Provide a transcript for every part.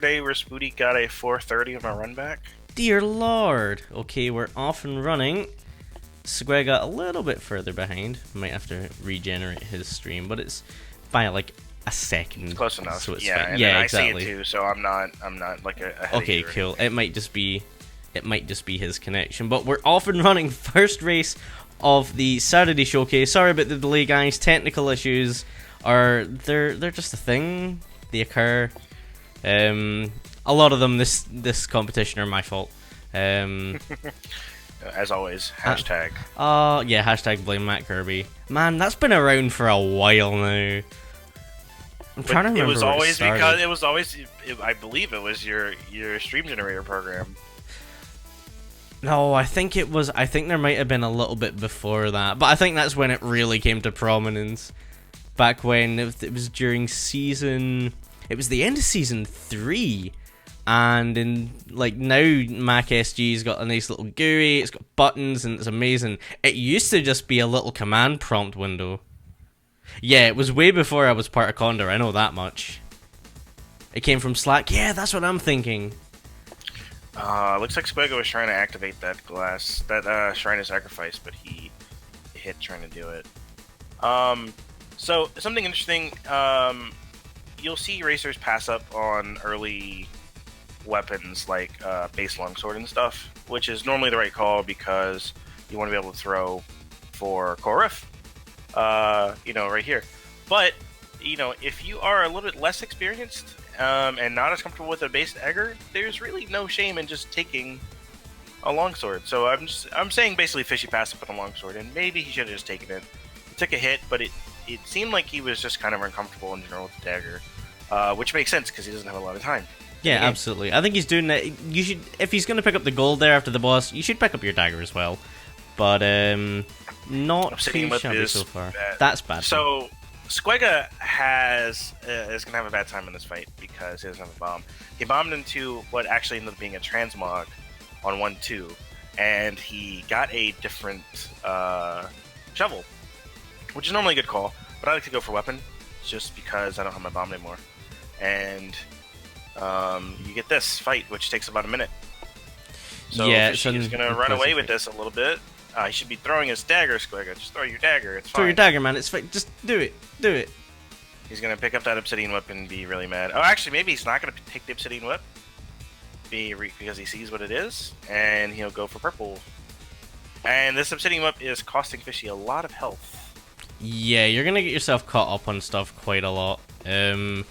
day where Spooty got a 430 on my run back. Dear Lord. Okay, we're off and running. Squega a little bit further behind. Might have to regenerate his stream, but it's by like a second. Close enough. So it's yeah, fine. and Yeah, I exactly. see it too, so I'm not like ahead Okay, of you or cool. anything. It might just be his connection, but we're off and running. First race of the Saturday showcase. Sorry about the delay, guys. Technical issues are they're just a thing. They occur. A lot of them this competition are my fault. As always, hashtag. Yeah, hashtag blame Matt Kirby. Man, that's been around for a while now. I'm trying to remember. It was where always started. because it was always. I believe it was your stream generator program. No, I think it was. I think there might have been a little bit before that, but I think that's when it really came to prominence. Back when it was during season. It was the end of season 3. And in like now, Mac SG's got a nice little GUI. It's got buttons and it's amazing. It used to just be a little command prompt window. Yeah, it was way before I was part of Condor. I know that much. It came from Slack. Yeah, that's what I'm thinking. Looks like Squega was trying to activate that Shrine of Sacrifice, but he hit trying to do it. So something interesting. You'll see racers pass up on early weapons like base longsword and stuff, which is normally the right call because you want to be able to throw for Korif, right here. But if you are a little bit less experienced and not as comfortable with a base dagger, there's really no shame in just taking a longsword. So I'm saying basically Fishy passed up on a longsword, and maybe he should have just taken it. He took a hit, but it seemed like he was just kind of uncomfortable in general with the dagger, which makes sense because he doesn't have a lot of time. Yeah, absolutely. I think he's doing that. You should, if he's going to pick up the gold there after the boss, you should pick up your dagger as well. But not too shabby so far. Bad. That's bad. So Squega is gonna have a bad time in this fight because he doesn't have a bomb. He bombed into what actually ended up being a transmog on 1-2, and he got a different shovel, which is normally a good call. But I like to go for weapon just because I don't have my bomb anymore. And you get this fight, which takes about a minute. So yeah, he's gonna run away with this a little bit. He should be throwing his dagger, Squega. Just throw your dagger. It's fine. Throw your dagger, man. It's fine. Just do it. Do it. He's gonna pick up that obsidian whip and be really mad. Oh, actually, maybe he's not gonna take the obsidian whip, because he sees what it is, and he'll go for purple. And this obsidian whip is costing Fishy a lot of health. Yeah, you're gonna get yourself caught up on stuff quite a lot. I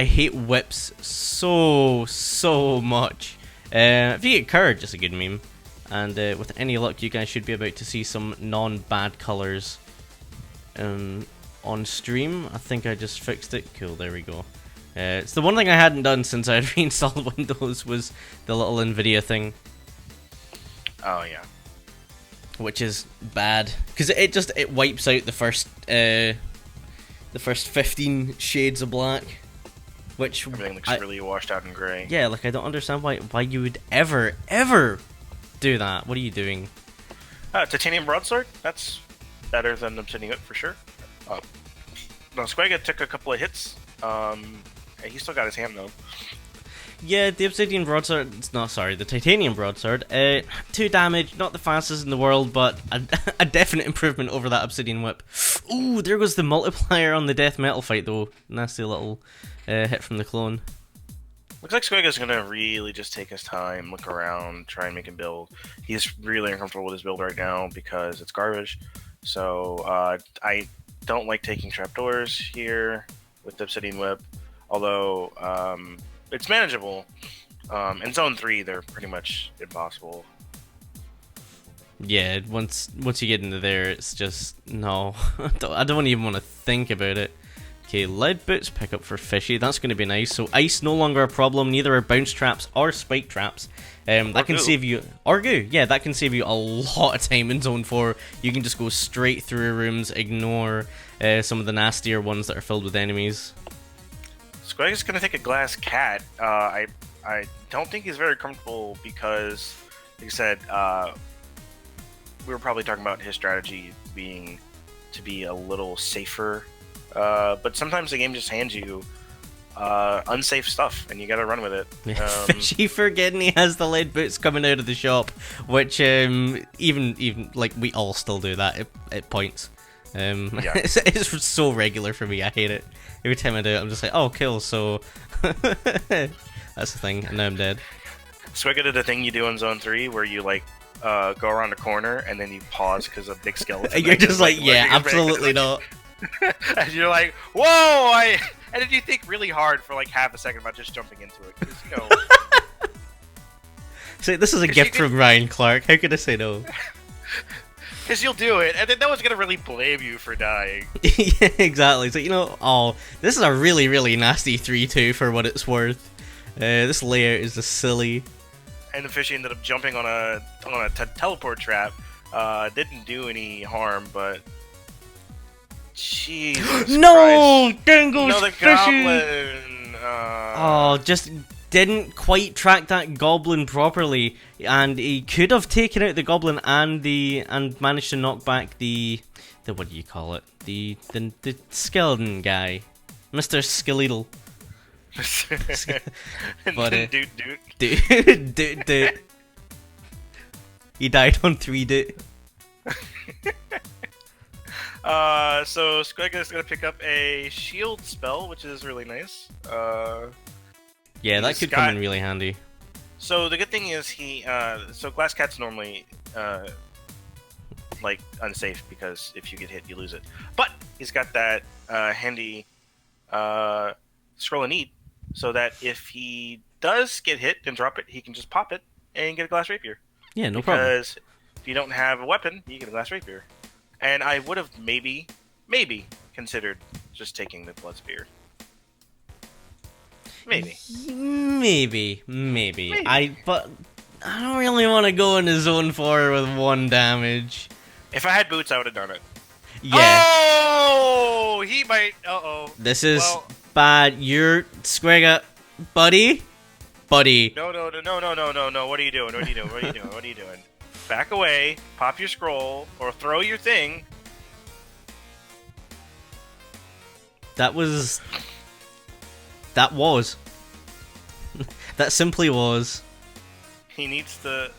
hate whips so much. If you get Courage, it's a good meme. And with any luck, you guys should be about to see some non-bad colors on stream. I think I just fixed it. Cool, there we go. It's the one thing I hadn't done since I had reinstalled Windows was the little NVIDIA thing. Oh yeah. Which is bad because it wipes out the first 15 shades of black, which everything looks really washed out and gray. Yeah, like I don't understand why you would ever do that. What are you doing? Titanium broadsword. That's better than obsidian whip for sure. No, Squega took a couple of hits. He still got his hand though. Yeah, the obsidian broadsword. The titanium broadsword. 2 damage, not the fastest in the world, but a definite improvement over that obsidian whip. Ooh, there goes the multiplier on the death metal fight though. Nasty little hit from the clone. Looks like Squega's gonna really just take his time, look around, try and make a build. He's really uncomfortable with his build right now because it's garbage. So I don't like taking trapdoors here with the obsidian whip, although it's manageable. In zone 3, they're pretty much impossible. Yeah, once you get into there, it's just no. I don't even want to think about it. Okay, lead boots pick up for Fishy. That's going to be nice. So ice no longer a problem. Neither are bounce traps or spike traps. That can save you, or goo. Yeah, that can save you a lot of time in zone 4. You can just go straight through rooms, ignore some of the nastier ones that are filled with enemies. Squega's gonna take a glass cat. I don't think he's very comfortable because, like I said, we were probably talking about his strategy being to be a little safer. But sometimes the game just hands you unsafe stuff, and you gotta run with it. Fishy forgetting he has the lead boots coming out of the shop, which even like we all still do that at points. Yeah. It's so regular for me. I hate it. Every time I do it, I'm just like, oh, cool. So that's the thing, and now I'm dead. Squega did the thing you do in Zone 3 where you like go around a corner and then you pause because of big skeleton. You're just like, yeah, absolutely not. And you're like, whoa! And then you think really hard for like half a second about just jumping into it. 'Cause, you know, So this is a gift from Ryan Clark. How could I say no? because you'll do it, and then no one's gonna really blame you for dying. Yeah, exactly. So, you know, oh, this is a really, really nasty 3-2 for what it's worth. This layer is just silly. And the fishy ended up jumping on a teleport trap. Didn't do any harm, but Jesus No! Christ. Dangle's No, the fishy! goblin. Oh, just didn't quite track that goblin properly, and he could have taken out the goblin and managed to knock back the what do you call it? The skeleton guy, Mr. Skeletal. But dude. He died on 3 dude. So Squega is gonna pick up a shield spell, which is really nice. Yeah, that could come in really handy. So the good thing is so Glass Cat's normally like unsafe because if you get hit, you lose it. But he's got that handy scroll of need, so that if he does get hit and drop it, he can just pop it and get a glass rapier. Yeah, no problem. Because if you don't have a weapon, you get a glass rapier. And I would have maybe considered just taking the blood spear. Maybe. But I don't really want to go into zone 4 with 1 damage. If I had boots, I would have done it. Yeah. Oh, he might. This is bad. You're Squega, buddy. No. What are you doing? What are you doing? Back away. Pop your scroll or throw your thing. That simply was. He needs to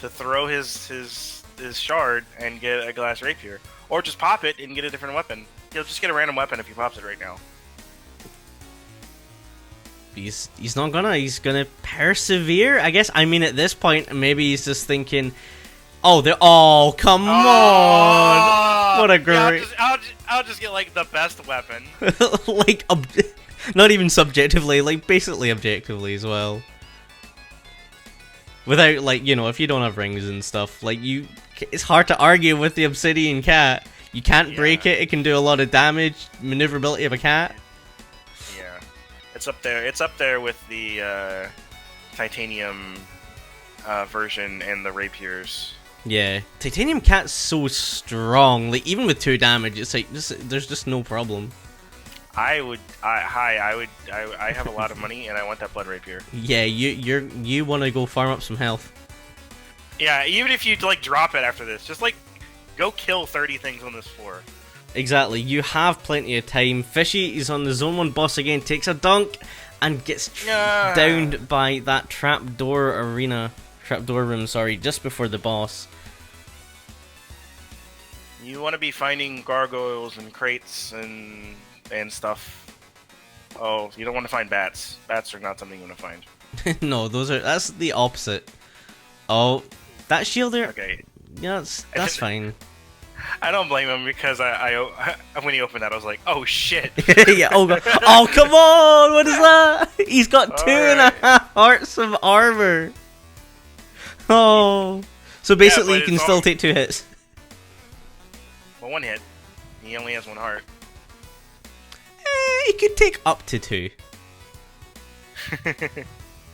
throw his shard and get a glass rapier, or just pop it and get a different weapon. He'll just get a random weapon if he pops it right now. He's not gonna. He's gonna persevere, I guess. I mean, at this point, maybe he's just thinking, "Oh, come on! What a great!" Yeah, I'll just get like the best weapon. Like, not even subjectively, like basically objectively as well. Without, like, you know, if you don't have rings and stuff, like it's hard to argue with the obsidian cat. You can't break it. It can do a lot of damage. Maneuverability of a cat. Yeah, it's up there. It's up there with the titanium version and the rapiers. Yeah, titanium cat's so strong. Like, even with 2 damage, it's like there's just no problem. I have a lot of money and I want that blood rapier. Yeah, you want to go farm up some health. Yeah, even if you like drop it after this, just like go kill 30 things on this floor. Exactly, you have plenty of time. Fishy is on the Zone 1 boss again, takes a dunk, and gets downed by that trapdoor room, sorry, just before the boss. You want to be finding gargoyles and crates and stuff. Oh, you don't want to find bats. Bats are not something you want to find. No, that's the opposite. Oh, that shield there. Okay. Yeah, that's fine. I don't blame him because I when he opened that I was like, oh shit. Yeah. Oh god. Oh come on! What is that? He's got 2.5 hearts of armor. Oh. So basically, you can still take 2 hits. Well, 1 hit. He only has 1 heart. He could take up to 2.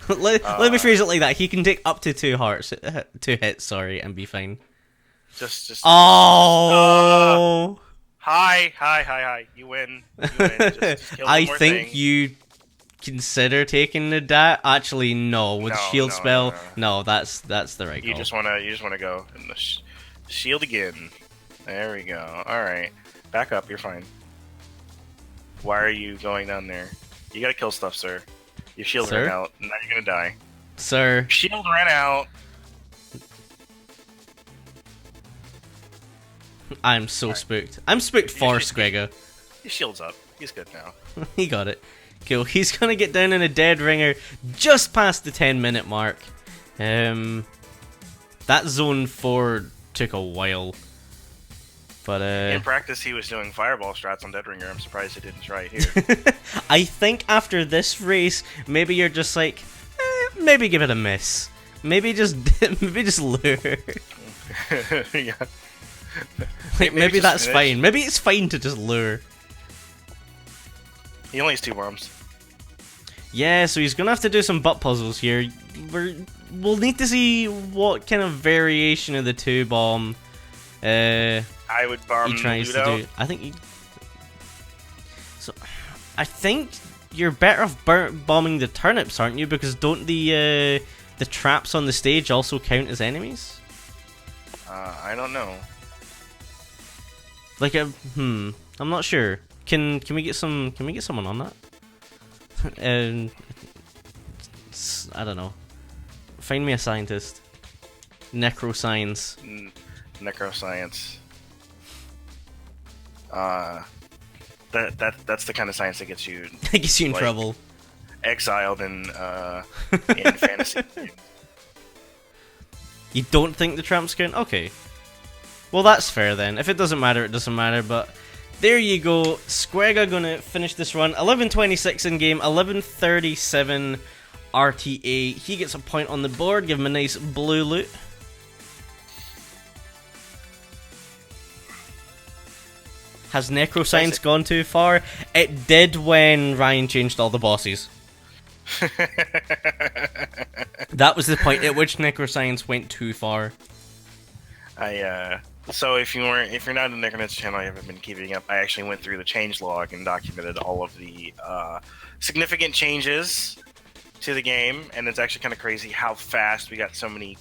Let me phrase it like that. He can take up to 2 hearts, 2 hits, sorry, and be fine. Just. Oh. Hi. You win. Just kill I one more think thing. you consider taking the dat. Actually, no. With shield spell, no. That's the right call. You just wanna go and shield again. There we go. All right, back up. You're fine. Why are you going down there? You gotta kill stuff, sir. Your shield Sir? ran out. Now you're gonna die. Sir. Shield ran out. I'm so spooked. I'm spooked for Squega. His shield's up. He's good now. He got it. Cool. He's gonna get down in a dead ringer just past the 10-minute mark. That zone 4 took a while. But in practice, he was doing fireball strats on Dead Ringer. I'm surprised he didn't try it here. I think after this race, maybe you're just like, maybe give it a miss. Maybe just lure. Yeah. Like, maybe that's fine. Maybe it's fine to just lure. He only has 2 bombs. Yeah, so he's gonna have to do some butt puzzles here. We'll need to see what kind of variation of the 2 bomb I would bomb he tries to do. I think I think you're better off bombing the turnips, aren't you? Because don't the traps on the stage also count as enemies? I don't know. Like I'm not sure. Can we get someone on that? I don't know. Find me a scientist. Necroscience. Necroscience. That's the kind of science that gets you That gets you in trouble. Exiled in fantasy. You don't think the tramps count? Okay. Well, that's fair then. If it doesn't matter, it doesn't matter, but there you go. Squega gonna finish this run. 11:26 in game, 11:37 RTA. He gets a point on the board. Give him a nice blue loot. Has Necroscience gone too far? It did when Ryan changed all the bosses. That was the point at which Necroscience went too far. So if you're not in the Necronet's channel, you haven't been keeping up. I actually went through the changelog and documented all of the significant changes to the game, and it's actually kind of crazy how fast we got so many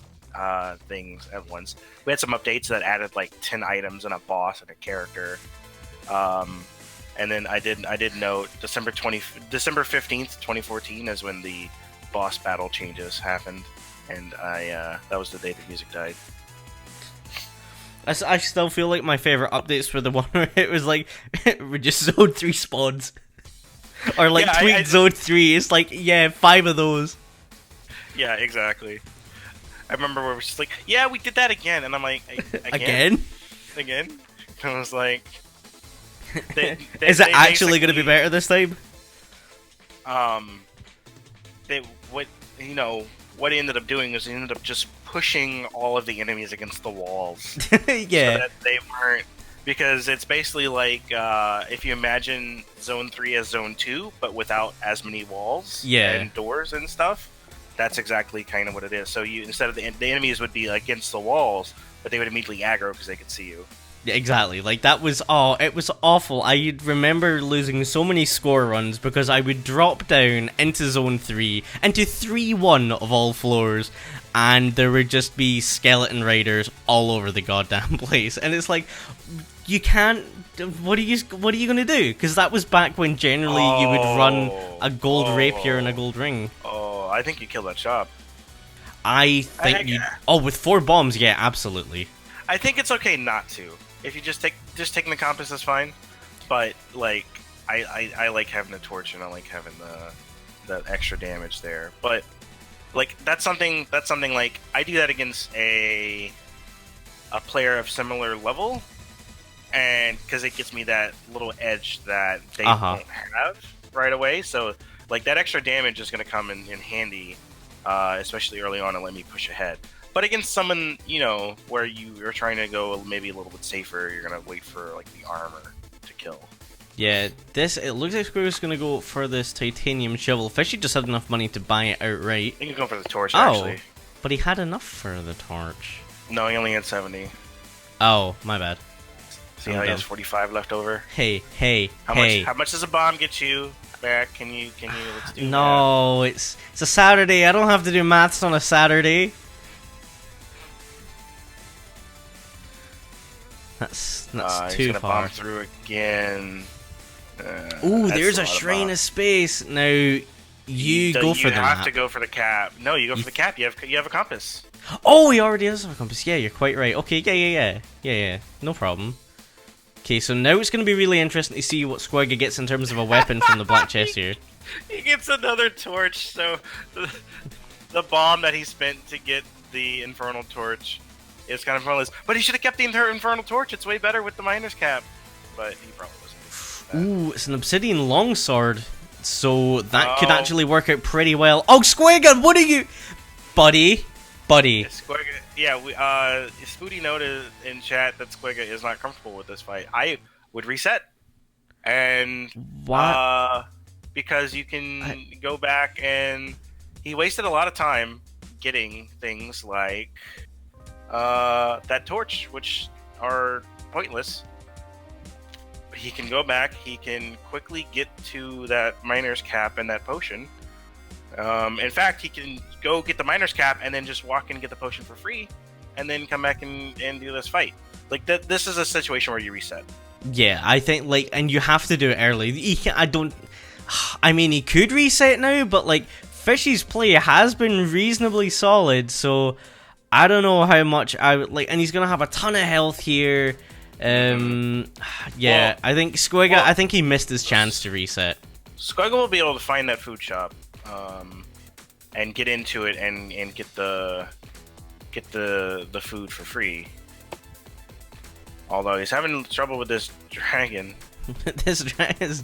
things at once. We had some updates that added like 10 items and a boss and a character. And then I did note December 15th, 2014 is when the boss battle changes happened, and that was the day the music died. I still feel like my favorite updates were the one where it was like we just Zone 3 spawns. Or like tweaked Zone 3. It's like, yeah, 5 of those. Yeah, exactly. I remember where it was just like, yeah, we did that again, and I'm like, again? And I was like, is it actually going to be better this time? What he ended up doing is he ended up just pushing all of the enemies against the walls. Yeah. So that they weren't, because it's basically like if you imagine Zone 3 as Zone 2, but without as many walls and doors and stuff. That's exactly kind of what it is. So you, instead of the enemies would be against the walls, but they would immediately aggro because they could see you. Exactly. Like, that was, it was awful. I remember losing so many score runs because I would drop down into Zone 3, into 3-1 of all floors, and there would just be skeleton riders all over the goddamn place. And it's like, you can't, what are you gonna do? Because that was back when generally you would run a gold rapier and a gold ring. Oh, I think you killed that shop. I think you, with 4 bombs, yeah, absolutely. I think it's okay not to. If you just taking the compass is fine, but like I like having a torch and I like having the extra damage there. But like that's something like I do that against a player of similar level, and because it gives me that little edge that they won't have right away. So like that extra damage is going to come in handy, especially early on, and let me push ahead. But against someone, where you're trying to go maybe a little bit safer, you're going to wait for, like, the armor to kill. Yeah, it looks like Squega's going to go for this titanium shovel. Fish, he just had enough money to buy it outright. He can go for the torch, actually. But he had enough for the torch. No, he only had 70. Oh, my bad. See how he has 45 left over? Hey. How much does a bomb get you back? Can you, let's do No, that. it's a Saturday. I don't have to do maths on a Saturday. That's too he's gonna far. bomb through again. Ooh, That's there's a lot of Shrine buff. of Space. Now, you go for the You have map. to go for the cap. No, you go for the cap. You have a compass. Oh, he already does have a compass. Yeah, you're quite right. Okay, yeah. No problem. Okay, so now it's going to be really interesting to see what Squega gets in terms of a weapon from the black chest here. He gets another torch, so the bomb that he spent to get the infernal torch is kind of pointless. But he should have kept the infernal torch. It's way better with the miner's cap. But he probably wasn't. Ooh, it's an obsidian longsword. So that could Oh. actually work out pretty well. Oh, Squega, what are you... Buddy. Squega, yeah, Spoody noted in chat that Squega is not comfortable with this fight. I would reset. And What? because you can go back and he wasted a lot of time getting things like that torch, which are pointless. He can go back, he can quickly get to that miner's cap and that potion. In fact, he can go get the miner's cap and then just walk in and get the potion for free, and then come back and do this fight. Like this is a situation where you reset. Yeah, I think, like, and you have to do it early. I mean, he could reset now, but, like, Fishy's play has been reasonably solid, so I don't know how much I would, like, and he's going to have a ton of health here. Yeah, Well, I think Squega, I think he missed his chance to reset. Squiggle will be able to find that food shop, and get into it and get the food for free. Although he's having trouble with this dragon. This dragon's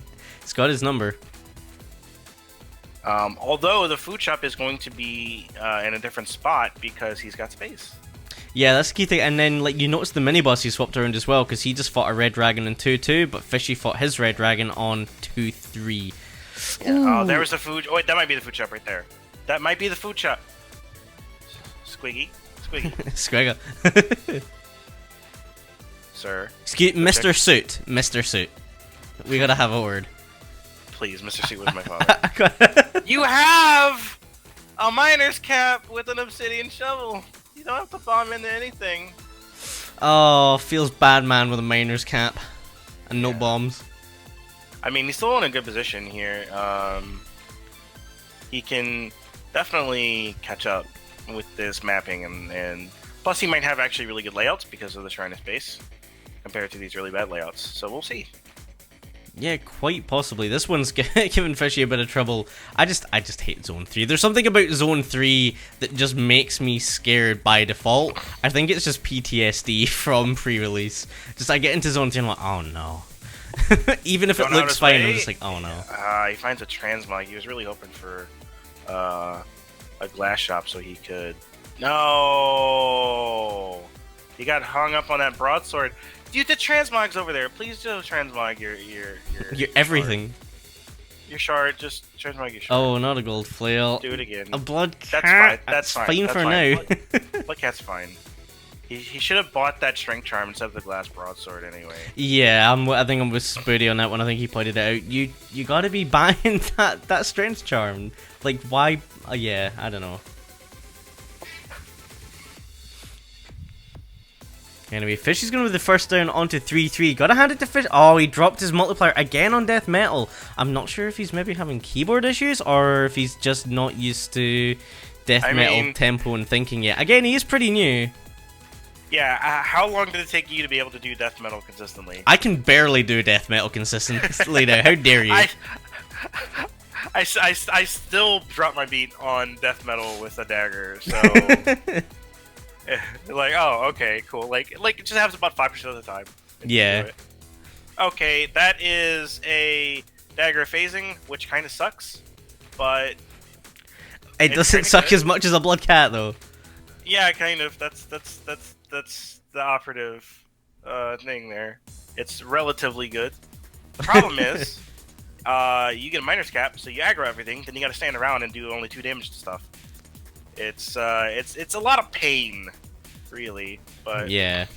got his number. Although the food shop is going to be in a different spot because he's got space. Yeah, that's the key thing. And then, like, you notice the mini boss he swapped around as well, because he just fought a red dragon in 2-2, but Fishy fought his red dragon on 2-3. Oh, there was the food. Oh, wait, that might be the food shop right there. That might be the food shop. Squiggy. Squega. Sir. Excuse Mr. Suit. Mr. Suit. We gotta have a word. Please, Mr. C was my father. You have a miner's cap with an obsidian shovel. You don't have to bomb into anything. Oh, feels bad, man, with a miner's cap. And no bombs. I mean, he's still in a good position here. He can definitely catch up with this mapping, and plus he might have actually really good layouts because of the Shrine of Space compared to these really bad layouts. So we'll see. Yeah, quite possibly. This one's giving Fishy a bit of trouble. I just hate Zone 3. There's something about Zone 3 that just makes me scared by default. I think it's just PTSD from pre-release. Just I get into Zone 3 and I'm like, oh no. Even if it Going out looks his fine, I'm way? just like, oh no. He finds a transmog. He was really hoping for a glass shop so he could... No! He got hung up on that broadsword. Dude, the transmog's over there. Please do transmog your Everything. Your shard, just transmog your shard. Oh, not a gold flail. Do it again. A blood cat. That's fine. That's fine. fine That's for fine. now. Blood cat's fine. He should have bought that strength charm instead of the glass broadsword anyway. Yeah, I think I'm with Spoody on that one. I think he pointed it out. You gotta be buying that strength charm. Like, why? Yeah, I don't know. Anyway, Fishy's going to be the first down onto 3-3. Gotta hand it to Fish. Oh, he dropped his multiplier again on Death Metal. I'm not sure if he's maybe having keyboard issues or if he's just not used to Death Metal tempo and thinking yet. Again, he is pretty new. Yeah, how long did it take you to be able to do death metal consistently? I can barely do Death Metal consistently now. How dare you? I still drop my beat on death metal with a dagger, so... like, oh, okay, cool. Like it just happens about 5% of the time. Yeah. Okay, that is a dagger phasing, which kind of sucks, but it doesn't suck as much as a blood cat, though. Yeah, kind of. That's the operative thing there. It's relatively good. The problem is, you get a miner's cap, so you aggro everything, then you got to stand around and do only 2 damage to stuff. It's a lot of pain, really. But yeah.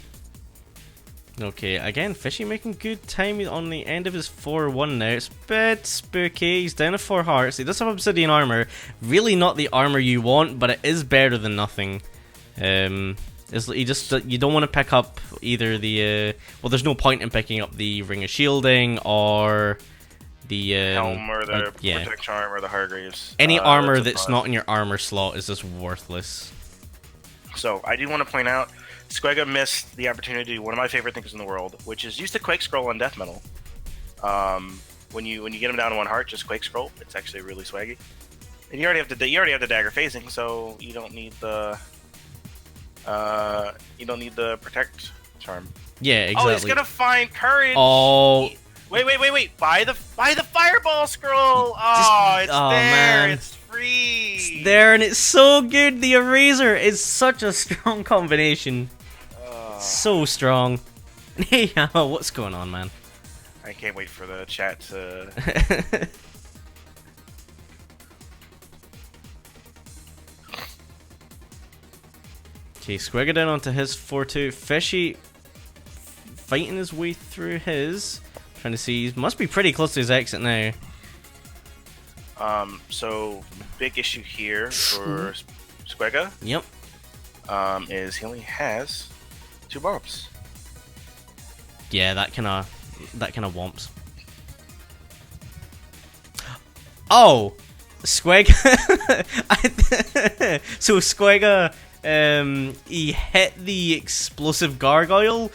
Okay, again, Fishy making good time on the end of his 4-1 now. It's a bit spooky. He's down to 4 hearts. He does have obsidian armor. Really not the armor you want, but it is better than nothing. You don't want to pick up either the... well, there's no point in picking up the Ring of Shielding or The helm or the yeah. protect charm or the Hargreaves. Any armor that's that's not in your armor slot is just worthless. So I do want to point out, Squega missed the opportunity to do one of my favorite things in the world, which is use the Quake Scroll on Death Metal. When you get him down to 1 heart, just Quake Scroll. It's actually really swaggy. And you already have the dagger phasing, so you don't need the protect charm. Yeah, exactly. Oh, he's gonna find courage. Oh. Wait! Buy the fireball scroll. Oh, it's there. Man. It's free. It's there, and it's so good. The eraser is such a strong combination. So strong. Hey, what's going on, man? I can't wait for the chat to. Okay, Squega down onto his 4-2. Fishy fighting his way through his. Trying to see. He must be pretty close to his exit now. So big issue here for Squega. Yep. Is he only has 2 bombs. Yeah, that kind of womps. Oh, Squega. So Squega, he hit the explosive gargoyle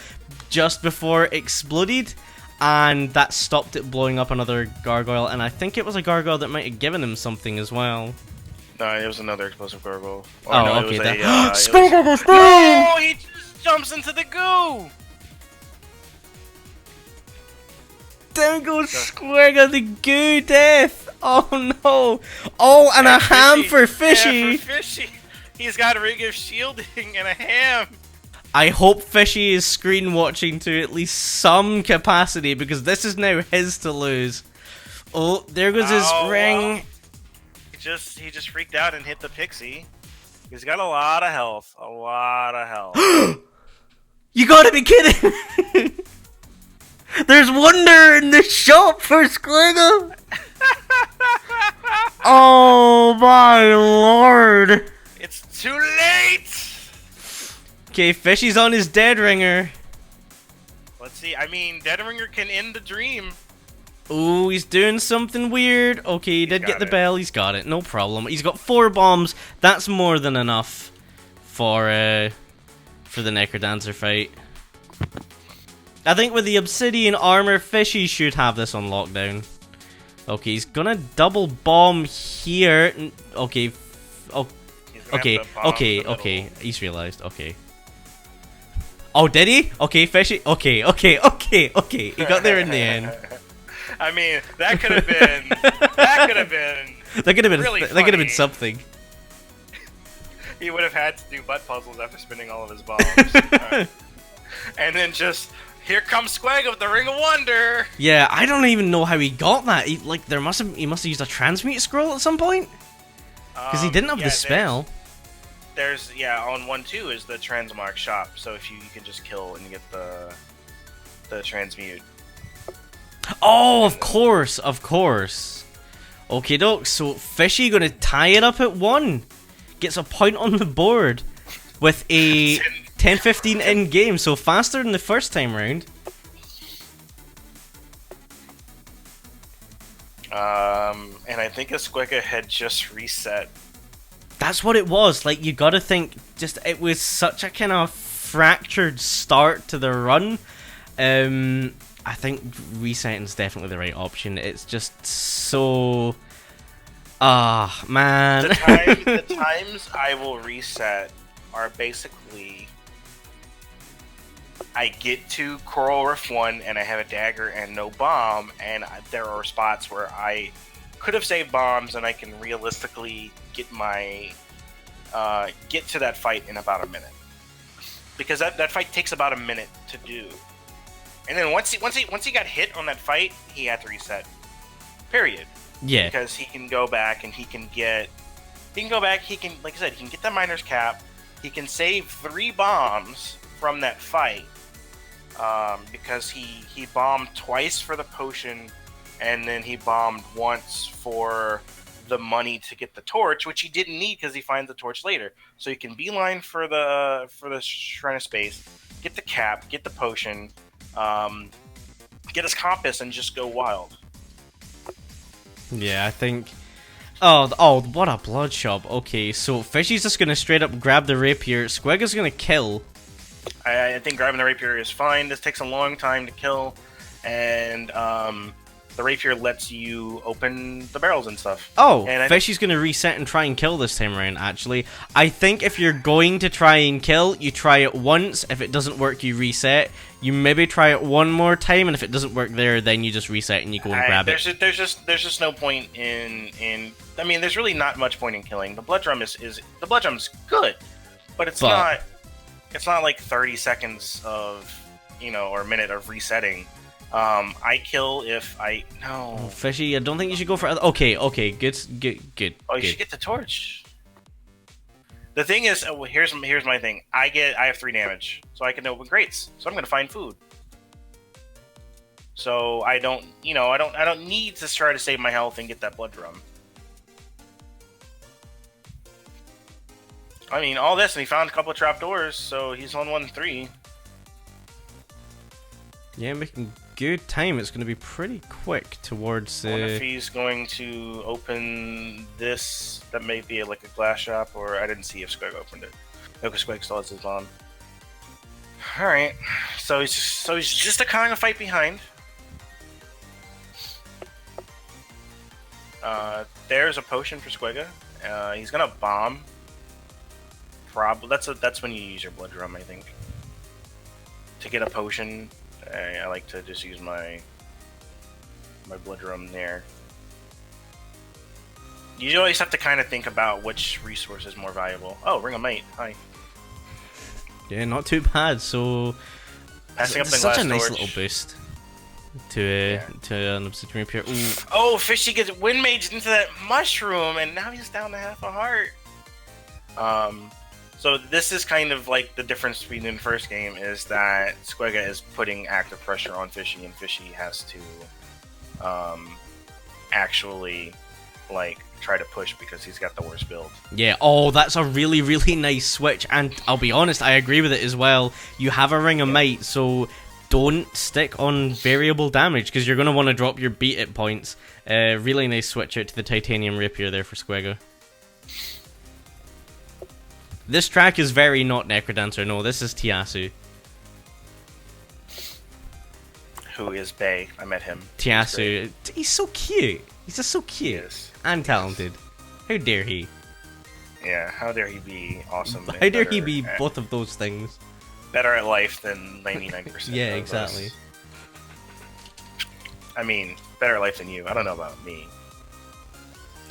just before it exploded, and that stopped it blowing up another gargoyle. And I think it was a gargoyle that might have given him something as well. No, it was another explosive gargoyle. Oh, no, okay. Squega goes down! No, he just jumps into the goo. Down goes Squega, the goo death! Oh no! Oh, and a ham for Fishy! Yeah, for Fishy! He's got a ring of shielding and a ham! I hope Fishy is screen watching to at least some capacity, because this is now his to lose. Oh, there goes his ring. He just freaked out and hit the pixie. He's got a lot of health. A lot of health. You gotta be kidding! There's wonder in the shop for Squega! Oh my lord! It's too late! Okay, Fishy's on his dead ringer. Let's see. I mean, Dead Ringer can end the dream. Oh, he's doing something weird. Okay, he did get the bell. He's got it. No problem. He's got 4 bombs. That's more than enough for the Necrodancer fight. I think with the Obsidian armor, Fishy should have this on lockdown. Okay, he's gonna double bomb here. Okay. Oh, okay. He's realized. Okay. Oh, did he? Okay, Fishy. Okay. He got there in the end. I mean, that could have been. That could have been. That could have been. Really that could have been something. He would have had to do butt puzzles after spinning all of his bombs. And then just. Here comes Squega with the Ring of Wonder. Yeah, I don't even know how he got that. He must have used a transmute scroll at some point, because he didn't have the spell. There's on 1-2 is the transmark shop. So if you can just kill and get the transmute. Oh, of course. Okay, doke. So Fishy gonna tie it up at 1. Gets a point on the board with a 10-15 in game, so faster than the first time round. And I think Squega had just reset. That's what it was. Like, you gotta think, it was such a kind of fractured start to the run. I think resetting's definitely the right option. It's just so... man. The times I will reset are basically... I get to Coral Rift 1 and I have a dagger and no bomb, and there are spots where I could have saved bombs and I can realistically get get to that fight in about a minute. Because that fight takes about a minute to do. And then once he got hit on that fight, he had to reset. Period. Yeah. Because he can go back and he can, like I said, he can get the miner's cap. He can save 3 bombs from that fight. Because he bombed twice for the potion, and then he bombed once for the money to get the torch, which he didn't need because he finds the torch later. So he can beeline for the Shrine of Space, get the cap, get the potion, get his compass, and just go wild. Yeah, I think... Oh, what a blood shop. Okay, so Fishy's just gonna straight up grab the rapier. Squega's gonna kill. I think grabbing the rapier is fine. This takes a long time to kill, and the rapier lets you open the barrels and stuff. Oh, and Fishy's gonna reset and try and kill this time around, actually. I think if you're going to try and kill, you try it once. If it doesn't work, you reset. You maybe try it one more time, and if it doesn't work there, then you just reset and you go and grab it. There's just no point in I mean, there's really not much point in killing. The blood drum the blood drum's good, but it's not like 30 seconds of, or a minute of resetting. I kill if I... No. Oh, Fishy, I don't think you should go for... Okay, good. Oh, you should get the torch. The thing is, here's my thing. I have 3 damage, so I can open crates. So I'm gonna find food. So I don't need to try to save my health and get that blood drum. I mean, all this, and he found a couple of trapdoors, so he's on 1-3. Yeah, making good time. It's going to be pretty quick towards... I wonder if he's going to open this. That may be like a glass shop, or I didn't see if Squega opened it. No, because Squega still has his on. Alright, so he's just a kind of fight behind. There's a potion for Squega. He's gonna bomb. That's when you use your blood drum, I think. To get a potion, I like to just use my blood drum there. You always have to kind of think about which resource is more valuable. Oh, Ring of Might. Hi. Yeah, not too bad. So passing up the such glass a nice torch. little boost to an obsidian rapier. Ooh. Oh, Fishy gets wind maged into that mushroom, and now he's down to half a heart. So this is kind of like the difference between the first game is that Squega is putting active pressure on Fishy, and Fishy has to actually like try to push because he's got the worst build. Yeah, oh, that's a really, really nice switch, and I'll be honest, I agree with it as well. You have a Ring of Might, so don't stick on variable damage because you're going to want to drop your beat it points. Really nice switch out to the titanium rapier there for Squega. This track is very not Necrodancer. No, this is Tiasu. Who is Bay? I met him. Tiasu. He's so cute. He's just so cute. Yes. And talented. How dare he? Yeah, how dare he be awesome? How dare he be both of those things? Better at life than 99%. Yeah, exactly. Us. I mean, better at life than you. I don't know about me.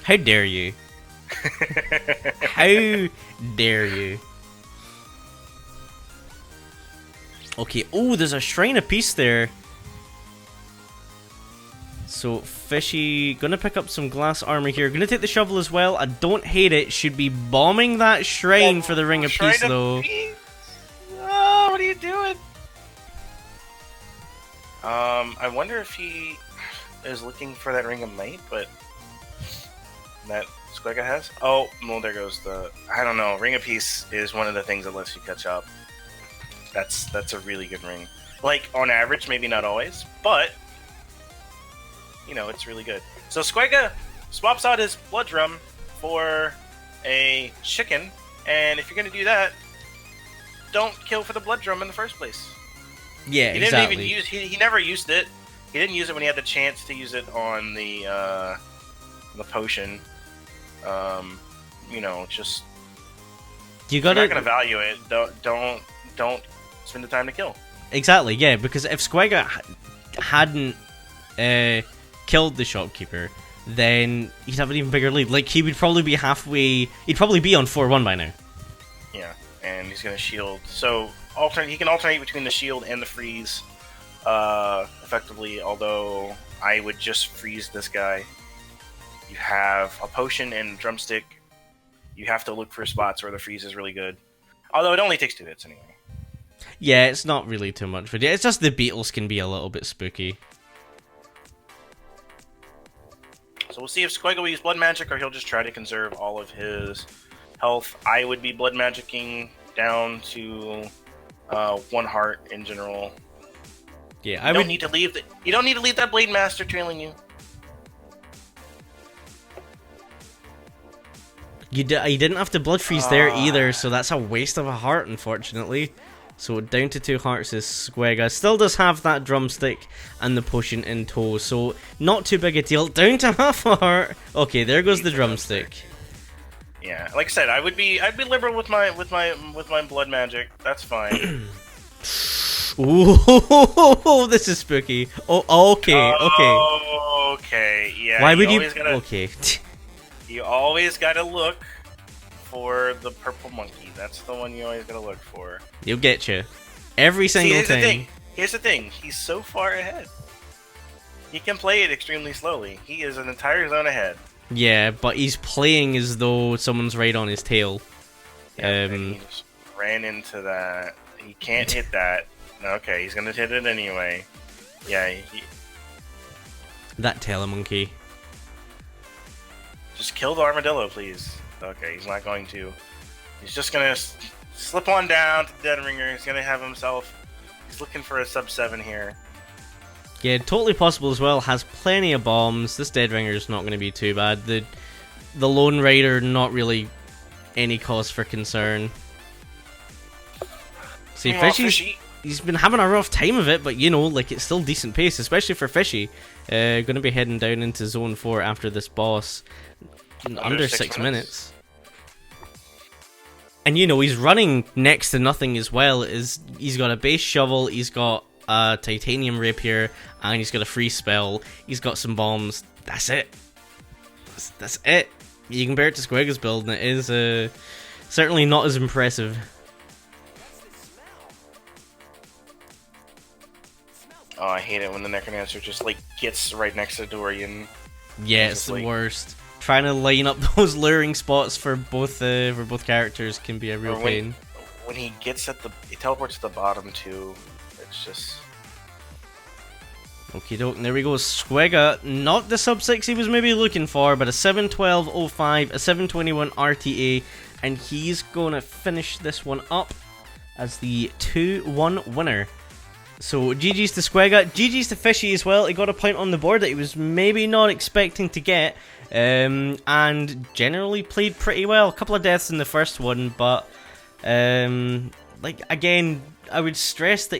How dare you? How dare you? Okay, oh, there's a shrine apiece there. So, Fishy, gonna pick up some glass armor here. Gonna take the shovel as well. I don't hate it. Should be bombing that shrine for the ring of peace, though. Oh, what are you doing? I wonder if he is looking for that ring of might, but that Squega has. Oh, well, there goes the. I don't know. Ring of Peace is one of the things that lets you catch up. That's a really good ring. Like on average, maybe not always, but you know it's really good. So Squega swaps out his blood drum for a chicken, and if you're gonna do that, don't kill for the blood drum in the first place. Yeah, he exactly. didn't even use. He never used it. He didn't use it when he had the chance to use it on the potion. You know, just you gotta. You're not gonna value it. Don't spend the time to kill. Exactly. Yeah, because if Squega hadn't killed the shopkeeper, then he'd have an even bigger lead. Like he would probably be halfway. He'd probably be on 4-1 by now. Yeah, and he's gonna shield. So he can alternate between the shield and the freeze, effectively. Although I would just freeze this guy. You have a potion and drumstick. You have to look for spots where the freeze is really good. Although it only takes 2 hits anyway. Yeah, it's not really too much. But yeah, it's just the beetles can be a little bit spooky. So we'll see if Squega will use blood magic or he'll just try to conserve all of his health. I would be blood magicking down to 1 heart in general. Yeah, You don't need to leave that Blade Master trailing you. You didn't have to blood freeze there either, so that's a waste of a heart, unfortunately. So down to 2 hearts is Squega. Still does have that drumstick and the potion in tow, so not too big a deal. Down to half a heart. Okay, there goes the drumstick. Yeah, like I said, I'd be liberal with my blood magic. That's fine. Ooh, this is spooky. Oh, okay. Okay, yeah. Why would you? Okay. You always gotta look for the purple monkey. That's the one you always gotta look for. You'll get you every single time. Here's the thing. He's so far ahead. He can play it extremely slowly. He is an entire zone ahead. Yeah, but he's playing as though someone's right on his tail. Yeah, and he just ran into that. He can't hit that. Okay, he's gonna hit it anyway. Yeah, that telemonkey. Just kill the armadillo, please. Okay, he's not going to. He's just gonna slip on down to Dead Ringer. He's gonna have himself. He's looking for a sub 7 here. Yeah, totally possible as well. Has plenty of bombs. This Dead Ringer is not going to be too bad. The Lone Rider, not really any cause for concern. See, Fishy, he's been having a rough time of it, but you know, like it's still decent pace, especially for Fishy. Going to be heading down into Zone 4 after this boss. Under 6 minutes. And you know, he's running next to nothing as well. He's got a base shovel, he's got a titanium rapier, and he's got a free spell. He's got some bombs. That's it. That's it. You compare it to Squega's build, and it is certainly not as impressive. Oh, I hate it when the Necromancer just like gets right next to Dorian. Yeah, it's the worst. Trying to line up those luring spots for both characters can be a real pain. When he gets he teleports to the bottom too. It's just. Okie doke, there we go. Squega, not the sub 6 he was maybe looking for, but a 7:12:05, a 7:21 RTA, and he's gonna finish this one up as the 2-1 winner. So GG's to Squega, GG's to Fishy as well. He got a point on the board that he was maybe not expecting to get, and generally played pretty well. A couple of deaths in the first one, but like again, I would stress that